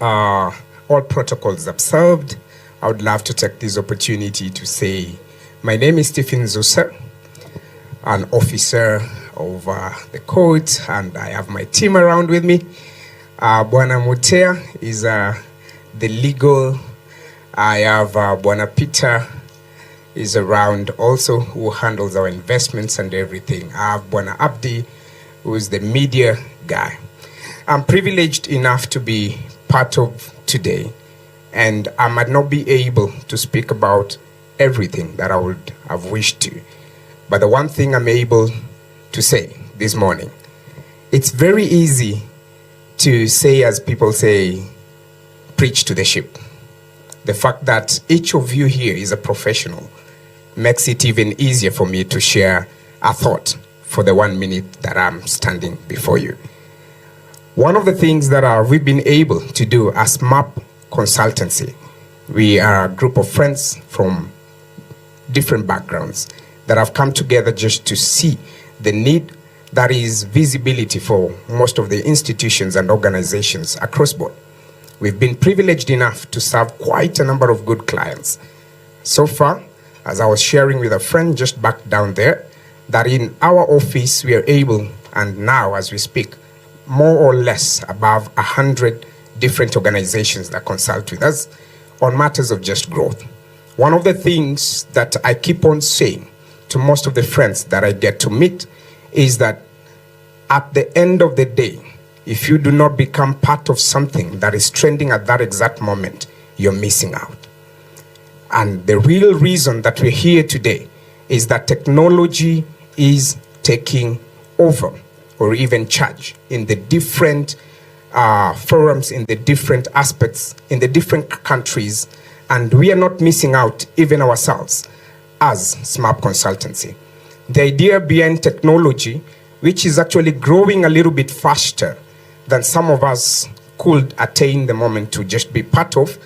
all protocols observed, I would love to take this opportunity to say, my name is Stephen Nzusa, an officer of the court, and I have my team around with me. Bwana Mutea is the legal. I have Bwana Peter is around also, who handles our investments and everything. I have Bwana Abdi, who is the media guy. I'm privileged enough to be part of today, and I might not be able to speak about everything that I would have wished to. But the one thing I'm able to say this morning, it's very easy to say, as people say, preach to the sheep. The fact that each of you here is a professional makes it even easier for me to share a thought for the 1 minute that I'm standing before you. One of the things that we've been able to do as MAP Consultancy, we are a group of friends from different backgrounds that have come together just to see the need that is visibility for most of the institutions and organizations across board. We've been privileged enough to serve quite a number of good clients. So far, as I was sharing with a friend just back down there, that in our office we are able, and now as we speak, more or less above 100 different organizations that consult with us on matters of just growth. One of the things that I keep on saying to most of the friends that I get to meet is that at the end of the day, if you do not become part of something that is trending at that exact moment, you're missing out. And the real reason that we're here today is that technology is taking over or even charge in the different forums, in the different aspects, in the different countries, and we are not missing out even ourselves as SMAP Consultancy. The idea behind technology, which is actually growing a little bit faster than some of us could attain the moment to just be part of,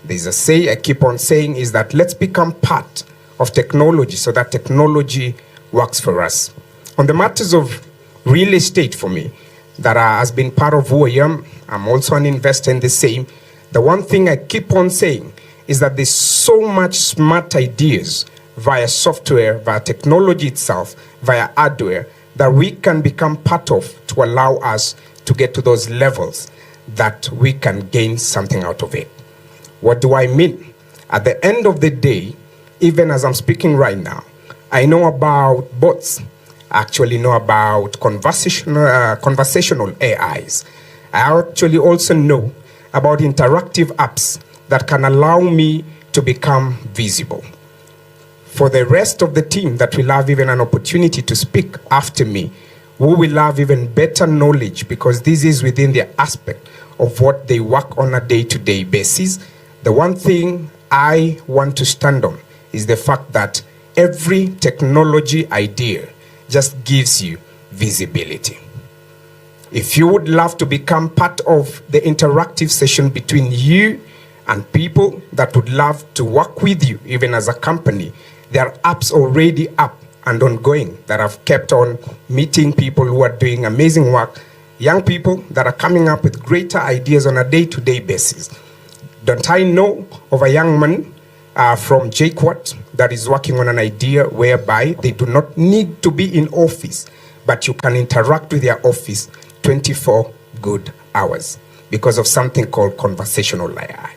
there's a say I keep on saying, is that let's become part of technology so that technology works for us. On the matters of real estate for me, that has been part of who I am, I'm also an investor in the same. The one thing I keep on saying is that there's so much smart ideas via software, via technology itself, via hardware, that we can become part of to allow us to get to those levels that we can gain something out of it. What do I mean? At the end of the day, even as I'm speaking right now, I know about bots. I actually know about conversational AIs. I actually also know about interactive apps that can allow me to become visible. For the rest of the team that will have even an opportunity to speak after me, who will have even better knowledge, because this is within the aspect of what they work on a day-to-day basis. The one thing I want to stand on is the fact that every technology idea just gives you visibility. If you would love to become part of the interactive session between you and people that would love to work with you, even as a company, there are apps already up and ongoing that have kept on meeting people who are doing amazing work, young people that are coming up with greater ideas on a day-to-day basis. Don't I know of a young man from JQuat that is working on an idea whereby they do not need to be in office, but you can interact with their office 24 good hours because of something called conversational AI.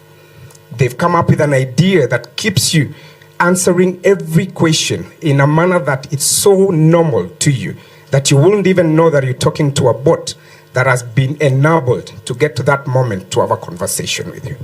They've come up with an idea that keeps you answering every question in a manner that it's so normal to you that you wouldn't even know that you're talking to a bot that has been enabled to get to that moment to have a conversation with you.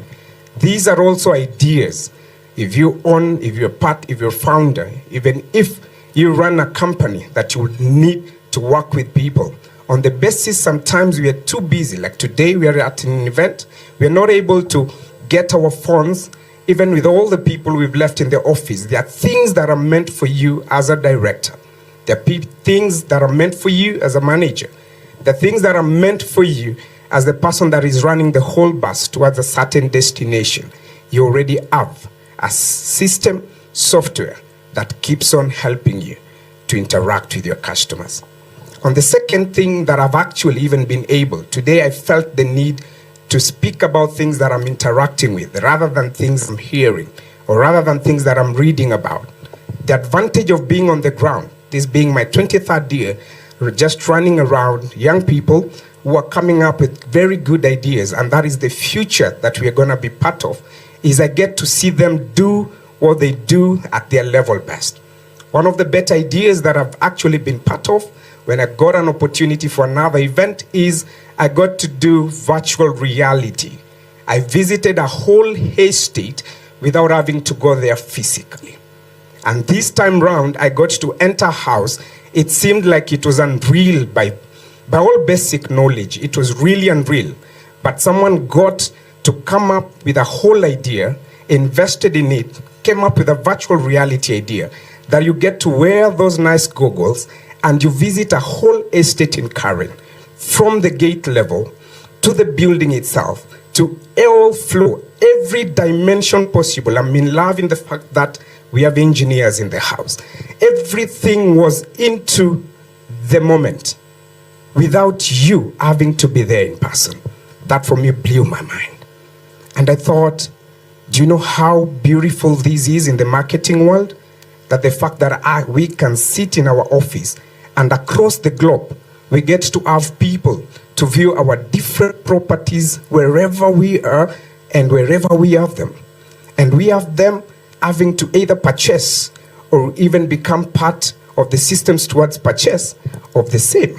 These are also ideas. If you own, if you're part, if you're founder, even if you run a company that you would need to work with people, on the basis sometimes we are too busy. Like today we are at an event, we are not able to get our phones, even with all the people we've left in the office. There are things that are meant for you as a director. There are things that are meant for you as a manager. There are things that are meant for you as the person that is running the whole bus towards a certain destination. You already have a system, software that keeps on helping you to interact with your customers. On the second thing that I've actually even been able, today I felt the need to speak about things that I'm interacting with rather than things I'm hearing or rather than things that I'm reading about. The advantage of being on the ground, this being my 23rd year, just running around young people who are coming up with very good ideas, and that is the future that we are going to be part of, is I get to see them do what they do at their level best. One of the better ideas that I've actually been part of when I got an opportunity for another event is I got to do virtual reality. I visited a whole estate without having to go there physically. And this time round, I got to enter a house. It seemed like it was unreal by all basic knowledge. It was really unreal. But someone got to come up with a whole idea, invested in it, came up with a virtual reality idea that you get to wear those nice goggles and you visit a whole estate in Karen, from the gate level to the building itself, to all floor, every dimension possible. I'm in love in the fact that we have engineers in the house. Everything was into the moment without you having to be there in person. That for me blew my mind. And I thought, do you know how beautiful this is in the marketing world? That the fact that we can sit in our office and across the globe, we get to have people to view our different properties wherever we are and wherever we have them. And we have them having to either purchase or even become part of the systems towards purchase of the same.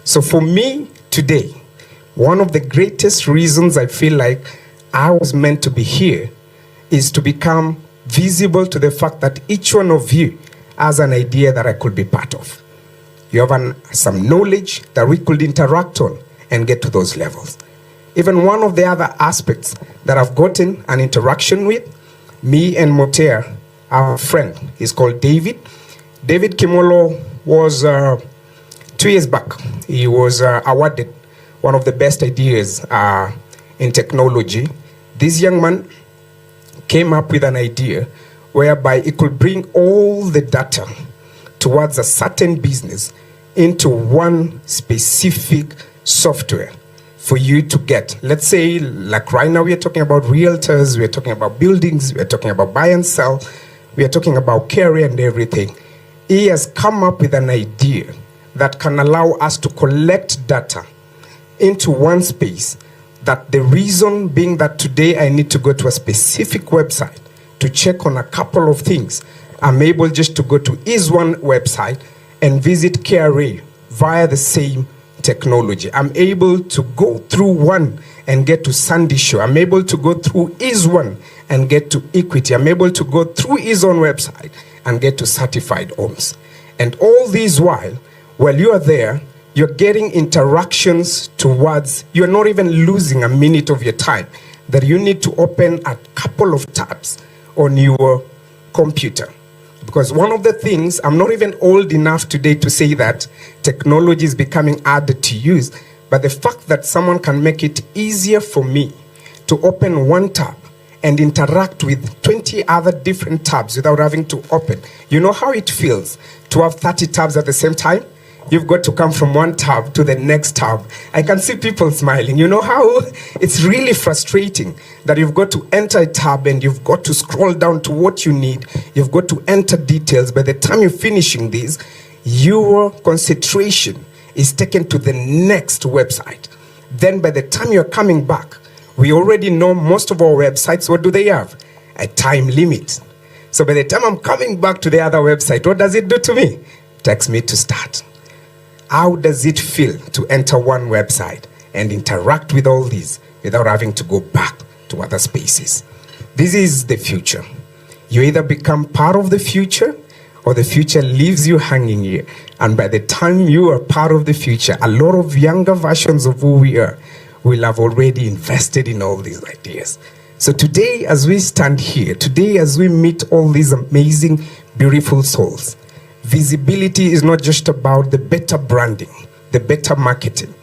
So for me today, one of the greatest reasons I feel like I was meant to be here is to become visible to the fact that each one of you has an idea that I could be part of. You have some knowledge that we could interact on and get to those levels. Even one of the other aspects that I've gotten an interaction with, me and Motea, our friend, is called David. David Kimolo was 2 years back. He was awarded one of the best ideas in technology. This young man came up with an idea whereby it could bring all the data towards a certain business into one specific software for you to get. Let's say, like right now, we are talking about realtors, we are talking about buildings, we are talking about buy and sell, we are talking about carry and everything. He has come up with an idea that can allow us to collect data into one space. That the reason being that today I need to go to a specific website to check on a couple of things, I'm able just to go to his one website and visit KRA via the same technology. I'm able to go through one and get to Sandy Show. I'm able to go through his one and get to Equity. I'm able to go through his own website and get to Certified Homes. And all this while you are there, you're getting interactions towards, you're not even losing a minute of your time, that you need to open a couple of tabs on your computer. Because one of the things, I'm not even old enough today to say that technology is becoming harder to use, but the fact that someone can make it easier for me to open one tab and interact with 20 other different tabs without having to open. You know how it feels to have 30 tabs at the same time? You've got to come from one tab to the next tab. I can see people smiling. You know how it's really frustrating that you've got to enter a tab and you've got to scroll down to what you need. You've got to enter details. By the time you're finishing this, your concentration is taken to the next website. Then by the time you're coming back, we already know most of our websites, what do they have? A time limit. So by the time I'm coming back to the other website, what does it do to me? It takes me to start. How does it feel to enter one website and interact with all these without having to go back to other spaces? This is the future. You either become part of the future or the future leaves you hanging here. And by the time you are part of the future, a lot of younger versions of who we are will have already invested in all these ideas. So today, as we stand here, today as we meet all these amazing, beautiful souls, visibility is not just about the better branding, the better marketing.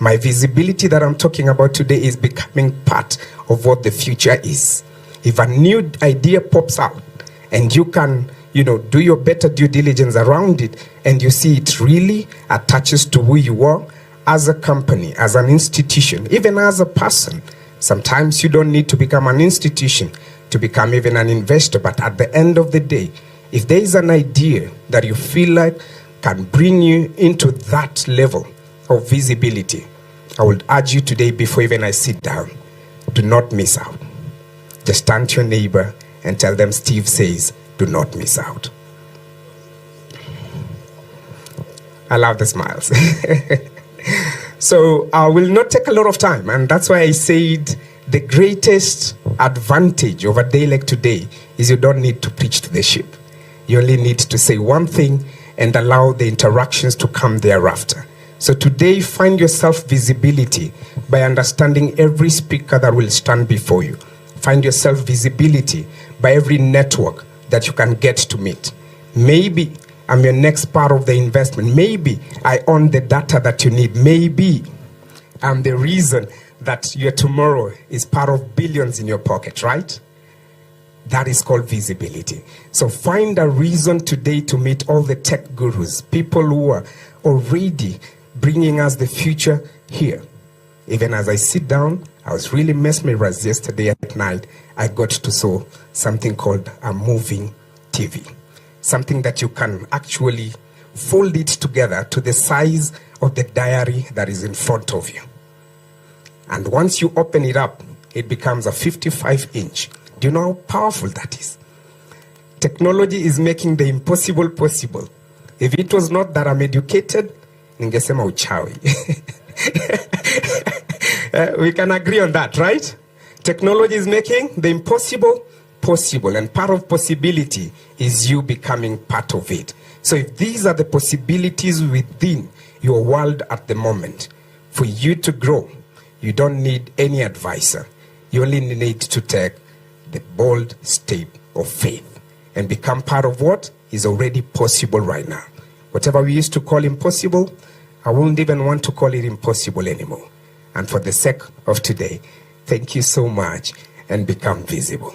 My visibility that I'm talking about today is becoming part of what the future is. If a new idea pops out and you can, do your better due diligence around it and you see it really attaches to who you are as a company, as an institution, even as a person. Sometimes you don't need to become an institution to become even an investor. But at the end of the day, if there is an idea that you feel like can bring you into that level of visibility, I would urge you today, before even I sit down, do not miss out. Just turn to your neighbor and tell them, Steve says, do not miss out. I love the smiles. So I will not take a lot of time, and that's why I said the greatest advantage of a day like today is you don't need to preach to the sheep. You only need to say one thing and allow the interactions to come thereafter. So today, find yourself visibility by understanding every speaker that will stand before you. Find yourself visibility by every network that you can get to meet. Maybe I'm your next part of the investment. Maybe I own the data that you need. Maybe I'm the reason that your tomorrow is part of billions in your pocket, right? That is called visibility. So find a reason today to meet all the tech gurus, people who are already bringing us the future here. Even as I sit down, I was really mesmerized yesterday at night. I got to saw something called a moving TV. Something that you can actually fold it together to the size of the diary that is in front of you. And once you open it up, it becomes a 55-inch. Do you know how powerful that is? Technology is making the impossible possible. If it was not that I'm educated, ningesema uchawi. We can agree on that, right? Technology is making the impossible possible, and part of possibility is you becoming part of it. So if these are the possibilities within your world at the moment, for you to grow, you don't need any advisor. You only need to take the bold step of faith and become part of what is already possible right now. Whatever we used to call impossible, I won't even want to call it impossible anymore. And for the sake of today, thank you so much and become visible.